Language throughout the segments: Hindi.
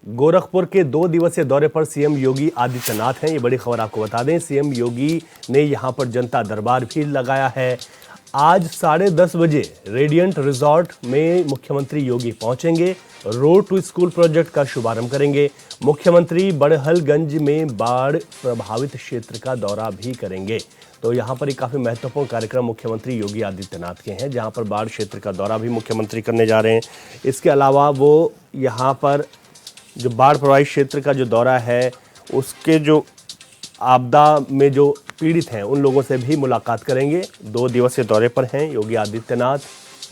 गोरखपुर के 2 दिवसीय दौरे पर सीएम योगी आदित्यनाथ हैं। ये बड़ी खबर आपको बता दें, सीएम योगी ने यहां पर जनता दरबार भी लगाया है। आज 10:30 बजे रेडियंट रिजॉर्ट में मुख्यमंत्री योगी पहुंचेंगे। रोड टू स्कूल प्रोजेक्ट का शुभारंभ करेंगे। मुख्यमंत्री बड़हलगंज में बाढ़ प्रभावित क्षेत्र का दौरा भी करेंगे। तो यहां पर एक काफी महत्वपूर्ण कार्यक्रम मुख्यमंत्री योगी आदित्यनाथ के हैं, जहां पर बाढ़ क्षेत्र का दौरा भी मुख्यमंत्री करने जा रहे हैं। इसके अलावा वो यहां पर जो बाढ़ प्रभावित क्षेत्र का जो दौरा है, उसके जो आपदा में जो पीड़ित हैं उन लोगों से भी मुलाकात करेंगे। 2 दिवसीय दौरे पर हैं योगी आदित्यनाथ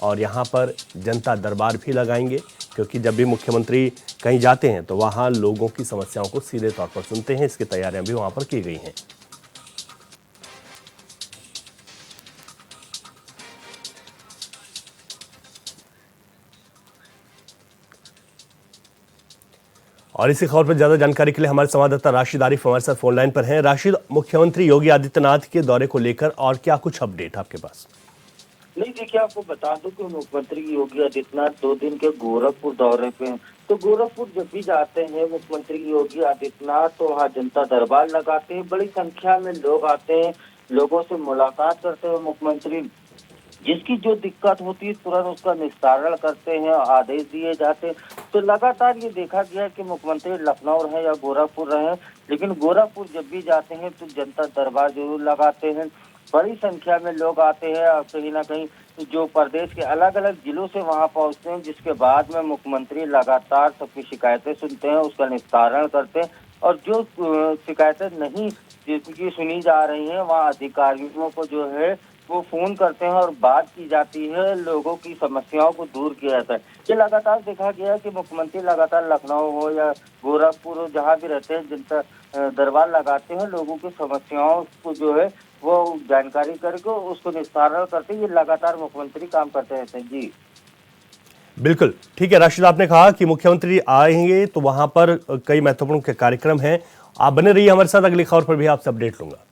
और यहाँ पर जनता दरबार भी लगाएंगे, क्योंकि जब भी मुख्यमंत्री कहीं जाते हैं तो वहाँ लोगों की समस्याओं को सीधे तौर पर सुनते हैं। इसकी तैयारियां भी वहाँ पर की गई हैं। और इसी खबर पर ज्यादा जानकारी के लिए हमारे संवाददाता राशिद आरिफ हमारे साथ फोन लाइन पर हैं। राशिद, मुख्यमंत्री योगी आदित्यनाथ के दौरे को लेकर और क्या कुछ अपडेट आपके पास? नहीं, देखिए, आपको बता दूं कि मुख्यमंत्री योगी आदित्यनाथ 2 दिन के गोरखपुर दौरे पे हैं। तो गोरखपुर जब भी जाते हैं मुख्यमंत्री योगी आदित्यनाथ, तो वहाँ जनता दरबार लगाते हैं। बड़ी संख्या में लोग आते हैं, लोगों से मुलाकात करते हैं। मुख्यमंत्री जिसकी जो दिक्कत होती है तुरंत उसका निस्तारण करते हैं, आदेश दिए जाते हैं। तो लगातार ये देखा गया है कि मुख्यमंत्री लखनऊ रहे या गोरखपुर रहे, लेकिन गोरखपुर जब भी जाते हैं तो जनता दरबार जरूर लगाते हैं। बड़ी संख्या में लोग आते हैं और कहीं ना कहीं जो प्रदेश के अलग अलग जिलों से वहां पहुंचते हैं, जिसके बाद में मुख्यमंत्री लगातार सबकी शिकायतें सुनते हैं, उसका निस्तारण करते हैं। और जो शिकायतें नहीं जिनकी सुनी जा रही हैं, वहाँ अधिकारियों को जो है वो फोन करते हैं और बात की जाती है, लोगों की समस्याओं को दूर किया जाता है। ये लगातार देखा गया है कि मुख्यमंत्री लगातार लखनऊ हो या गोरखपुर हो, जहाँ भी रहते हैं जनता दरबार लगाते हैं, लोगों की समस्याओं को जो है वो जानकारी करके उसको निस्तारण करते हैं। ये लगातार मुख्यमंत्री काम करते रहते हैं। जी बिल्कुल ठीक है राशिद, आपने कहा कि मुख्यमंत्री आएंगे तो वहां पर कई महत्वपूर्ण कार्यक्रम हैं। आप बने रहिए हमारे साथ, अगली खबर पर भी आपसे अपडेट लूंगा।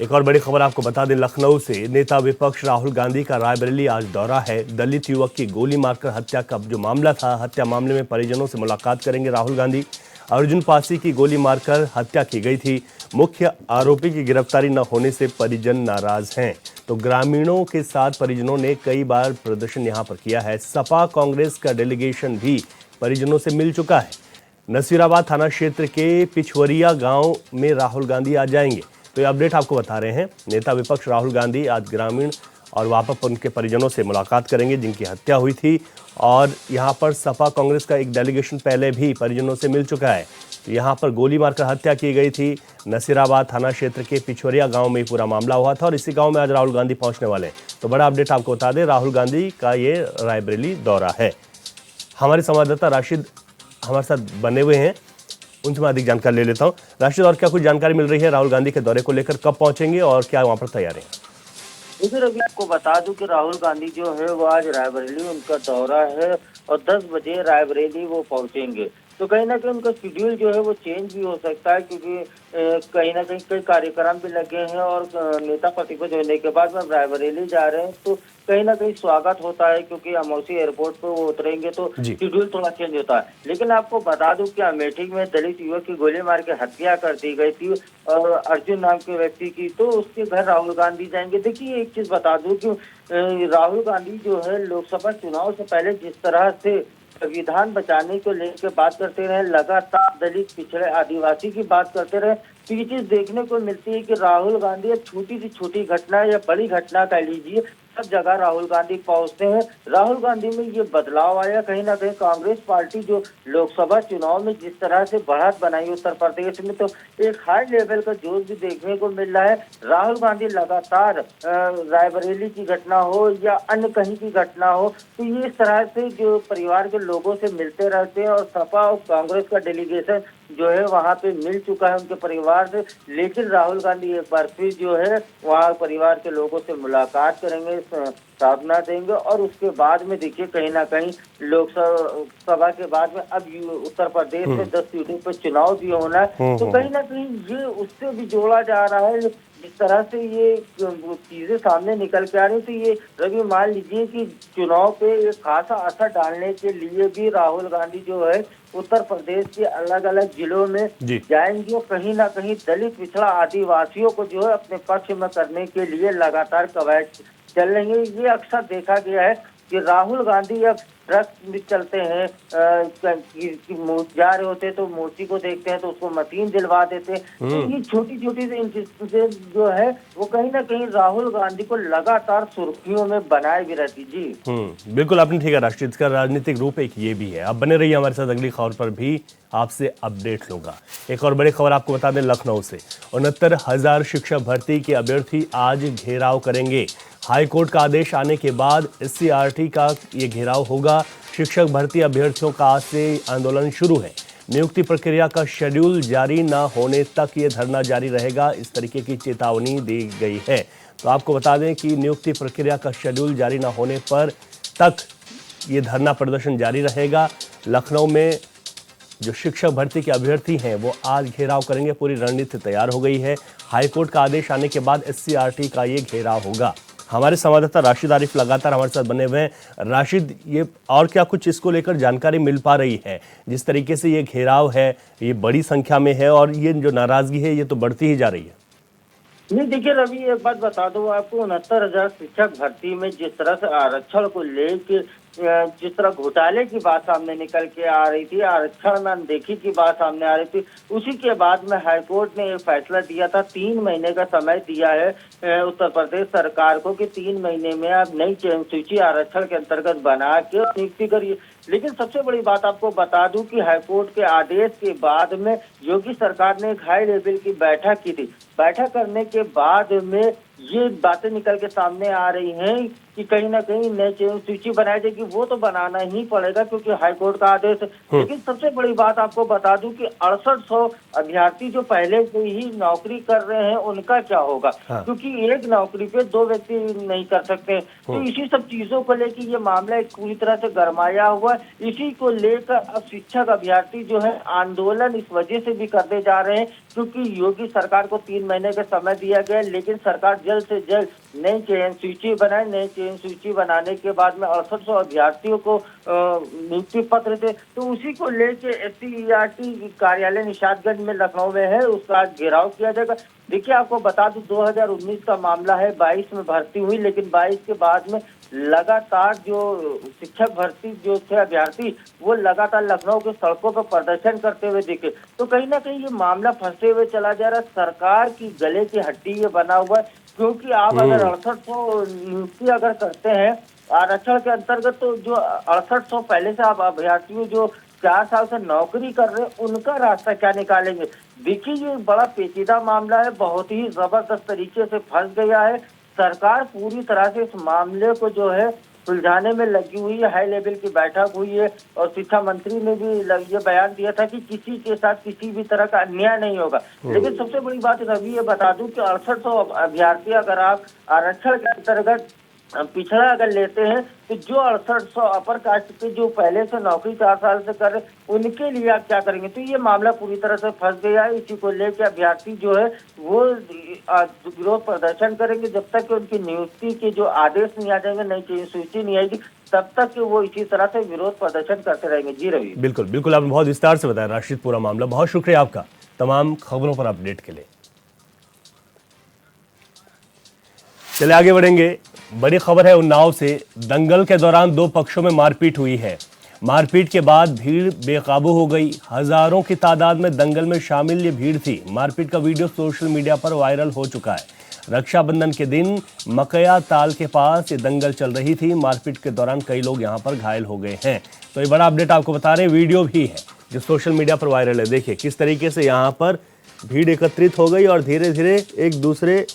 एक और बड़ी खबर आपको बता दें, लखनऊ से नेता विपक्ष राहुल गांधी का रायबरेली आज दौरा है। दलित युवक की गोली मारकर हत्या का जो मामला था, हत्या मामले में परिजनों से मुलाकात करेंगे राहुल गांधी। अर्जुन पासी की गोली मारकर हत्या की गई थी। मुख्य आरोपी की गिरफ्तारी न होने से परिजन नाराज हैं। तो ग्रामीणों के साथ परिजनों ने कई बार प्रदर्शन यहां पर किया है। सपा कांग्रेस का डेलीगेशन भी परिजनों से मिल चुका है। नसीराबाद थाना क्षेत्र के पिछवरिया गांव में राहुल गांधी आज जाएंगे। तो ये अपडेट आपको बता रहे हैं, नेता विपक्ष राहुल गांधी आज ग्रामीण और वहाँ पर उनके परिजनों से मुलाकात करेंगे जिनकी हत्या हुई थी। और यहाँ पर सपा कांग्रेस का एक डेलीगेशन पहले भी परिजनों से मिल चुका है। तो यहाँ पर गोली मारकर हत्या की गई थी। नसीराबाद थाना क्षेत्र के पिछवरिया गांव में पूरा मामला हुआ था और इसी गांव में आज राहुल गांधी पहुंचने वाले हैं। तो बड़ा अपडेट आपको बता दें, राहुल गांधी का ये रायबरेली दौरा है। हमारे संवाददाता राशिद हमारे साथ बने हुए हैं, उनसे मैं अधिक जानकारी ले लेता हूँ। राशिद, और क्या कुछ जानकारी मिल रही है राहुल गांधी के दौरे को लेकर? कब पहुंचेंगे और क्या वहां पर तैयारी है? इधर अभी आपको बता दूं कि राहुल गांधी जो है वो आज रायबरेली उनका दौरा है और 10 बजे रायबरेली वो पहुंचेंगे। तो कहीं ना कहीं उनका शेड्यूल जो है वो चेंज भी हो सकता है, क्योंकि कहीं ना कहीं कई कार्यक्रम भी लगे हैं और नेता प्रतिपक्ष होने के बाद में रायबरेली जा रहे हैं, तो कहीं ना कहीं स्वागत होता है, क्योंकि अमौसी एयरपोर्ट पे वो उतरेंगे तो शेड्यूल थोड़ा चेंज होता है। लेकिन आपको बता दूं कि अमेठी में दलित युवक की गोली मार के हत्या कर दी गई थी और अर्जुन नाम के व्यक्ति की, तो उसके घर राहुल गांधी जाएंगे। देखिए, एक चीज बता दूं कि राहुल गांधी जो है लोकसभा चुनाव से पहले जिस तरह से संविधान बचाने को लेकर बात करते रहे, लगातार दलित पिछड़े आदिवासी की बात करते रहे, तो ये चीज देखने को मिलती है कि राहुल गांधी छोटी सी छोटी घटना या बड़ी घटना कह लीजिए, सब जगह राहुल गांधी पहुंचते हैं। राहुल गांधी में ये बदलाव आया, कहीं ना कहीं कांग्रेस पार्टी जो लोकसभा चुनाव में जिस तरह से बढ़त बनाई उत्तर प्रदेश में, तो एक हाई लेवल का जोश भी देखने को मिल रहा है। राहुल गांधी लगातार रायबरेली की घटना हो या अन्य कहीं की घटना हो, तो ये इस तरह से जो परिवार के लोगों से मिलते रहते हैं और सपा और कांग्रेस का डेलीगेशन जो है वहां पे मिल चुका है उनके परिवार से। लेकिन राहुल गांधी एक बार फिर जो है वहाँ परिवार के लोगों से मुलाकात करेंगे, साधना देंगे और उसके बाद में देखिए कहीं ना कहीं लोकसभा के बाद में अब उत्तर प्रदेश में 10 सीटों पर चुनाव भी होना है, तो कहीं ना कहीं ये उससे भी जोड़ा जा रहा है जिस तरह से ये वो चीजें सामने निकल के आ रही, तो ये रवि मान लीजिए कि चुनाव पे एक खासा असर डालने के लिए भी राहुल गांधी जो है उत्तर प्रदेश के अलग अलग जिलों में जी। जाएंगे और कहीं ना कहीं दलित पिछड़ा आदिवासियों को जो है अपने पक्ष में करने के लिए लगातार कवायद चल रही है। ये अक्सर देखा गया है कि राहुल गांधी अब ट्रक में चलते हैं, जा रहे होते हैं तो मोची को देखते हैं तो उसको मशीन दिलवा देते हैं। तो ये छोटी छोटी चीजें जो है वो कहीं ना कहीं राहुल गांधी को लगातार सुर्खियों में बनाए भी रहती। जी बिल्कुल आपने ठीक है राष्ट्रीय, इसका राजनीतिक रूप एक ये भी है। अब बने रहिए हमारे साथ, अगली खबर पर भी आपसे अपडेट लूंगा। एक और बड़ी खबर आपको बता दें, लखनऊ से 69,000 शिक्षक भर्ती के अभ्यर्थी आज घेराव करेंगे। हाईकोर्ट का आदेश आने के बाद एससीईआरटी का ये घेराव होगा। शिक्षक भर्ती अभ्यर्थियों का आज से आंदोलन शुरू है। नियुक्ति प्रक्रिया का शेड्यूल जारी न होने तक ये धरना जारी रहेगा, इस तरीके की चेतावनी दी गई है। तो आपको बता दें कि नियुक्ति प्रक्रिया का शेड्यूल जारी न होने पर तक ये धरना प्रदर्शन जारी रहेगा। लखनऊ में जो शिक्षक भर्ती के अभ्यर्थी हैं वो आज घेराव करेंगे। पूरी रणनीति तैयार हो गई है। हाईकोर्ट का आदेश आने के बाद एससीईआरटी का ये घेराव होगा। हमारे संवाददाता राशिद आरिफ लगातार हमारे साथ बने हुए हैं। राशिद, ये और क्या कुछ इसको लेकर जानकारी मिल पा रही है? जिस तरीके से ये घेराव है ये बड़ी संख्या में है और ये जो नाराजगी है ये तो बढ़ती ही जा रही है। नहीं, देखिए रवि, एक बात बता दो आपको, 69,000 शिक्षक भर्ती में जिस तरह से आरक्षण को लेके जिस तरह घोटाले की बात सामने निकल के आ रही थी, आरक्षण में अनदेखी की बात सामने आ रही थी, उसी के बाद में हाईकोर्ट ने एक फैसला दिया था। 3 महीने का समय दिया है उत्तर प्रदेश सरकार को कि 3 महीने में आप नई चयन सूची आरक्षण के अंतर्गत बना के नियुक्ति करिए। लेकिन सबसे बड़ी बात आपको बता दूं कि हाईकोर्ट के आदेश के बाद में योगी सरकार ने एक हाई लेवल की बैठक की थी। बैठक करने के बाद में ये बातें निकल के सामने आ रही हैं कि कहीं ना कहीं नई चयन सूची बनाई जाएगी। वो तो बनाना ही पड़ेगा क्योंकि हाईकोर्ट का आदेश है। लेकिन सबसे बड़ी बात आपको बता दूं कि 6800 अभ्यर्थी जो पहले से ही नौकरी कर रहे हैं उनका क्या होगा। हाँ। क्योंकि एक नौकरी पे 2 व्यक्ति नहीं कर सकते। तो इसी सब चीजों को लेकर ये मामला एक पूरी तरह से गरमाया हुआ है। इसी को लेकर अब शिक्षक अभ्यर्थी जो है आंदोलन इस वजह से भी करते जा रहे हैं क्योंकि योगी सरकार को 3 महीने का समय दिया गया, लेकिन सरकार जल्द से जल्द नई चयन सूची बनाए। नई चयन सूची बनाने के बाद में 6800 अभ्यर्थियों को नियुक्ति पत्र थे, तो उसी को लेके एससीईआरटी कार्यालय निशादगंज में लखनऊ में है, उसका घेराव किया जाएगा। देखिए आपको बता दूं 2019 का मामला है, 22 में भर्ती हुई, लेकिन 22 के बाद में लगातार जो शिक्षक भर्ती जो थे अभ्यर्थी वो लगातार लखनऊ के सड़कों पर प्रदर्शन करते हुए दिखे। तो कहीं ना कहीं ये मामला फंसते हुए चला जा रहा है। सरकार की गले की हड्डी ये बना हुआ है क्योंकि आप अगर 6800 नियुक्ति अगर करते हैं आरक्षण के अंतर्गत, तो जो 6800 पहले से आप अभ्यर्थियों जो 4 साल से नौकरी कर रहे हैं उनका रास्ता क्या निकालेंगे। देखिए ये बड़ा पेचीदा मामला है, बहुत ही जबरदस्त तरीके से फंस गया है। सरकार पूरी तरह से इस मामले को जो है सुलझाने में लगी हुई है। हाई लेवल की बैठक हुई है और शिक्षा मंत्री ने भी ये बयान दिया था कि किसी के साथ किसी भी तरह का अन्याय नहीं होगा। लेकिन सबसे बड़ी बात रवि ये बता दूं कि 6800 अभ्यर्थी अगर आप आरक्षण के अंतर्गत पिछड़ा अगर लेते हैं तो जो 6800 अपर कास्ट के जो पहले से नौकरी 4 साल से कर रहे उनके लिए आप क्या करेंगे। तो ये मामला पूरी तरह से फंस गया है। इसी को लेकर अभ्यर्थी जो है वो विरोध प्रदर्शन करेंगे जब तक कि उनकी नियुक्ति के जो आदेश नहीं आ जाएंगे, नई चयन सूची नहीं आएगी, तब तक कि वो इसी तरह से विरोध प्रदर्शन करते रहेंगे। जी रवि, बिल्कुल बिल्कुल, आपने बहुत विस्तार से बताया राशिद पूरा मामला। बहुत शुक्रिया आपका तमाम खबरों पर अपडेट के लिए। चले आगे बढ़ेंगे। बड़ी खबर है उन्नाव से। दंगल के दौरान 2 पक्षों में मारपीट हुई है। मारपीट के बाद भीड़ बेकाबू हो गई। हजारों की तादाद में दंगल में शामिल ये भीड़ थी। मारपीट का वीडियो सोशल मीडिया पर वायरल हो चुका है। रक्षाबंधन के दिन मकया ताल के पास ये दंगल चल रही थी। मारपीट के दौरान कई लोग यहां पर घायल हो गए हैं। तो ये बड़ा अपडेट आपको बता रहे हैं। वीडियो भी है जो सोशल मीडिया पर वायरल है। देखिए किस तरीके से यहाँ पर भीड़ एकत्रित हो गई और धीरे धीरे एक दूसरे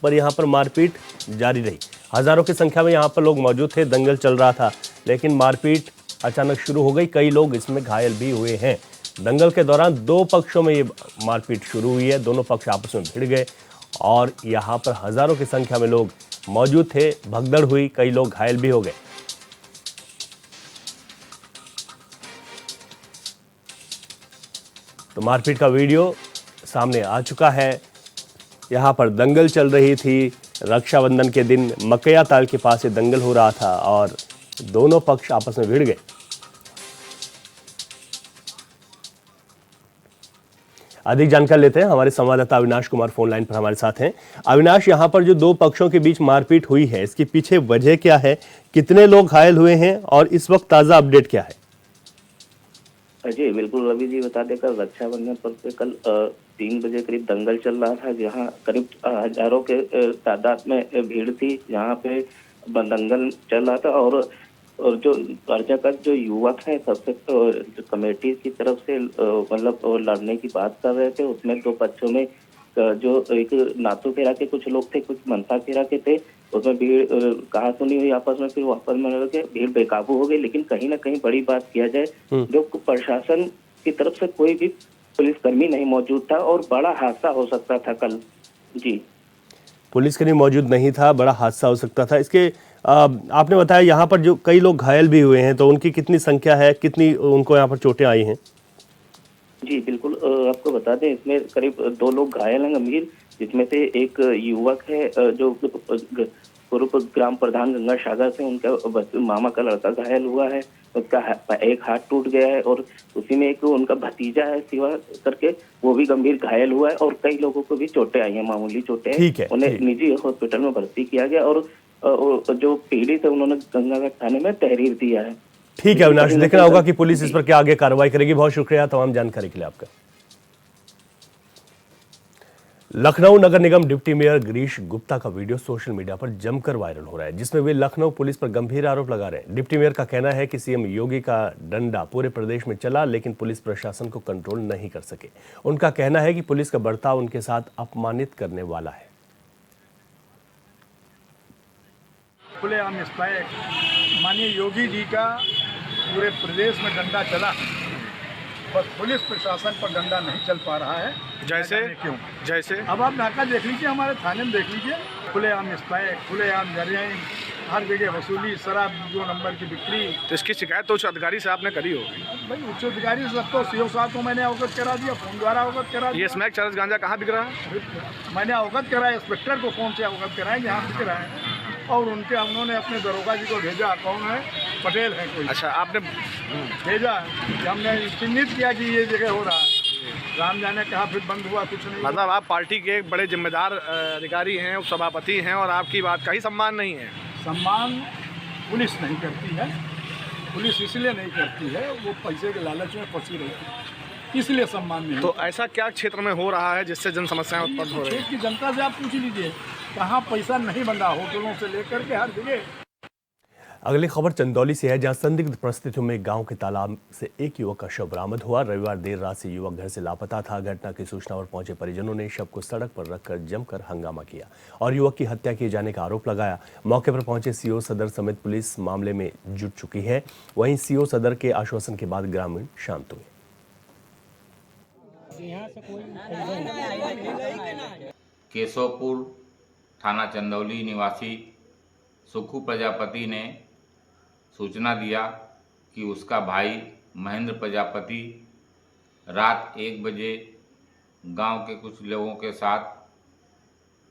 पर यहाँ पर मारपीट जारी रही। हजारों की संख्या में यहाँ पर लोग मौजूद थे। दंगल चल रहा था लेकिन मारपीट अचानक शुरू हो गई। कई लोग इसमें घायल भी हुए हैं। दंगल के दौरान 2 पक्षों में ये मारपीट शुरू हुई है। दोनों पक्ष आपस में भिड़ गए और यहाँ पर हजारों की संख्या में लोग मौजूद थे। भगदड़ हुई, कई लोग घायल भी हो गए। तो मारपीट का वीडियो सामने आ चुका है। यहाँ पर दंगल चल रही थी। रक्षाबंधन के दिन मकैया ताल के पास ये दंगल हो रहा था और दोनों पक्ष आपस में भिड़ गए। अधिक जानकारी लेते हैं, हमारे संवाददाता अविनाश कुमार फोन लाइन पर हमारे साथ हैं। अविनाश, यहाँ पर जो दो पक्षों के बीच मारपीट हुई है, इसके पीछे वजह क्या है, कितने लोग घायल हुए हैं और इस वक्त ताजा अपडेट क्या है? जी बिल्कुल, रवि जी बता दें, कल रक्षाबंधन पर से कल 3 बजे करीब दंगल चल रहा था, जहां करीब हजारों के तादाद में भीड़ थी, जहां पे दंगल चल रहा था। और जो प्रजागत जो युवक है सबसे कमेटी की तरफ से मतलब लड़ने की बात कर रहे थे। उसमें दो पक्षों में जो एक नाथू खेरा के कुछ लोग थे, कुछ मनसा खेरा के थे, उसमें भीड़ कहा सुनी हुई आपस में, फिर वापस में के भीड़ बेकाबू हो गई। लेकिन कहीं ना कहीं बड़ी बात किया जाए, जो प्रशासन की तरफ से कोई भी पुलिसकर्मी नहीं मौजूद था और बड़ा हादसा हो सकता था कल। जी, पुलिसकर्मी मौजूद नहीं था, बड़ा हादसा हो सकता था। इसके आपने बताया यहाँ पर जो कई लोग घायल भी हुए हैं, तो उनकी कितनी संख्या है, कितनी उनको यहाँ पर चोटें आई हैं? जी बिल्कुल, आपको बता दें इसमें करीब 2 लोग घायल हैं गंभीर, जिसमें से एक युवक है जो पूर्व ग्राम प्रधान गंगा सागर से, उनका मामा का लड़का घायल हुआ है। उसका एक हाथ टूट गया है और उसी में एक उनका भतीजा है शिवा करके, वो भी गंभीर घायल हुआ है। और कई लोगों को भी चोटें आई हैं, मामूली चोटें हैं। उन्हें निजी हॉस्पिटल में भर्ती किया गया और जो पीड़ित है उन्होंने गंगागढ़ थाने में तहरीर दिया है। ठीक है अविनाश, देखना होगा कि पुलिस इस पर क्या आगे कार्रवाई करेगी। बहुत शुक्रिया तमाम जानकारी के लिए आपका। लखनऊ नगर निगम डिप्टी मेयर गिरीश गुप्ता का वीडियो सोशल मीडिया पर जमकर वायरल हो रहा है, जिसमें वे लखनऊ पुलिस पर गंभीर आरोप लगा रहे हैं। डिप्टी मेयर का कहना है कि सीएम योगी का डंडा पूरे प्रदेश में चला, लेकिन पुलिस प्रशासन को कंट्रोल नहीं कर सके। उनका कहना है कि पुलिस का बर्ताव उनके साथ अपमानित करने वाला है। खुलेआम माननीय योगी जी का पूरे प्रदेश में डंडा चला, बस पुलिस प्रशासन पर डंडा नहीं चल पा रहा है। जैसे अब आप नाका देख लीजिए, हमारे थाने में देख लीजिए, खुलेआम खुलेआम जरियाई, हर जगह वसूली, शराब 2 नंबर की बिक्री। तो इसकी शिकायत तो उच्च अधिकारी से आपने करी होगी? भाई उच्च अधिकारी से तो सीओ साहब को मैंने अवगत करा दिया, फोन द्वारा अवगत करा दिया। ये स्मैक चरस गांजा कहाँ बिक रहा है? मैंने अवगत कराया, इंस्पेक्टर को फोन से अवगत कराया जहाँ बिक रहा है, और उन्होंने अपने दरोगा जी को भेजा, कौन है, पटेल है कोई। अच्छा, आपने भेजा, हमने चिन्हित किया कि ये जगह हो रहा है। राम जाने कहा, फिर बंद हुआ, कुछ नहीं। मतलब आप पार्टी के एक बड़े जिम्मेदार अधिकारी हैं, उपसभापति हैं, और आपकी बात का ही सम्मान नहीं है? सम्मान पुलिस नहीं करती है। पुलिस इसलिए नहीं करती है, वो पैसे के लालच में फंसी रहती है, इसलिए सम्मान नहीं। तो ऐसा क्या क्षेत्र में हो रहा है जिससे जन समस्याएं उत्पन्न हो रही हैं? क्षेत्र की जनता से आप पूछ लीजिए, कहाँ पैसा नहीं बंधा, होटलों से लेकर के हर जगह। अगली खबर चंदौली से है, जहां संदिग्ध परिस्थितियों में गांव के तालाब से एक युवक का शव बरामद हुआ। रविवार देर रात से युवक घर से लापता था। घटना की सूचना पर पहुंचे परिजनों ने शव को सड़क पर रखकर जमकर हंगामा किया और युवक की हत्या किए जाने का आरोप लगाया। मौके पर पहुंचे सीओ सदर समेत पुलिस मामले में जुट चुकी है। वहीं सीओ सदर के आश्वासन के बाद ग्रामीण शांत हुए। केशवपुर थाना चंदौली निवासी सुखू प्रजापति ने सूचना दिया कि उसका भाई महेंद्र प्रजापति रात 1 बजे गांव के कुछ लोगों के साथ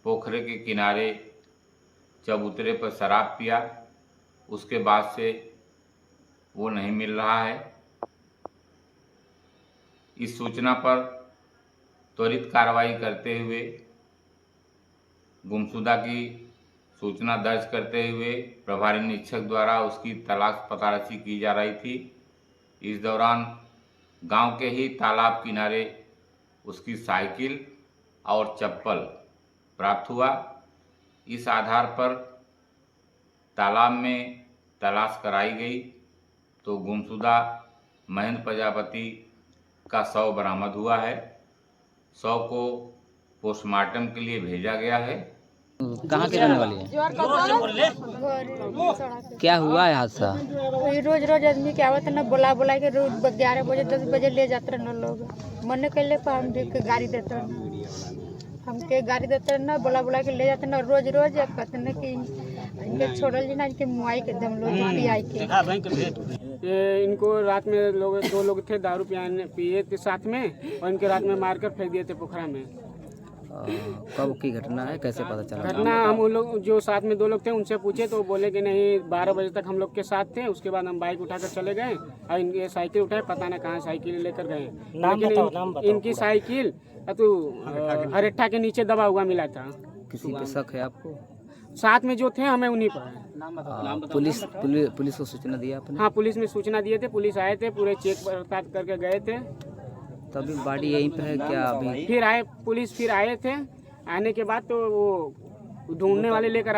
पोखरे के किनारे चबूतरे पर शराब पिया, उसके बाद से वो नहीं मिल रहा है। इस सूचना पर त्वरित कार्रवाई करते हुए गुमशुदा की सूचना दर्ज करते हुए प्रभारी निरीक्षक द्वारा उसकी तलाश पताराशी की जा रही थी। इस दौरान गांव के ही तालाब किनारे उसकी साइकिल और चप्पल प्राप्त हुआ। इस आधार पर तालाब में तलाश कराई गई तो गुमशुदा महेंद्र प्रजापति का शव बरामद हुआ है। शव को पोस्टमार्टम के लिए भेजा गया है। कहाँ के रहने वाली है? क्या हुआ है हादसा? रोज आदमी के आवत न बुला के रोज 11 बजे 10 बजे ले जाते न लोग। मन कैले पर हम गाड़ी देते हमके गाड़ी देते न बुला के ले जाते न रोज कहते न कि इनके छोड़ल ना इनके मुआई के दम लोग पियाई के। इनको रात में 2 लोग थे दारू पिए थे साथ में, और इनके रात में मारकर फेंक दिए थे पोखरा में। कब की घटना है, कैसे पता चला? घटना हम उन लोग जो साथ में 2 लोग थे उनसे पूछे तो बोले कि नहीं 12 बजे तक हम लोग के साथ थे। उसके बाद हम बाइक उठाकर चले गए और इनके साइकिल उठाए, पता नहीं कहाँ साइकिल लेकर गए। लेकिन इनकी साइकिल तो हरेठा के नीचे दबा हुआ मिला था। किसी पे शक है आपको? साथ में जो थे हमें उन्हीं पर है। पुलिस को सूचना दिया आपने? हाँ, पुलिस में सूचना दिए थे, पुलिस आए थे, पूरे चेक पड़ताल करके गए थे। तभी बॉडी यहीं पे है क्या अभी? फिर आए पुलिस, फिर आए थे। आने के बाद तो वो ढूंढने वाले लेकर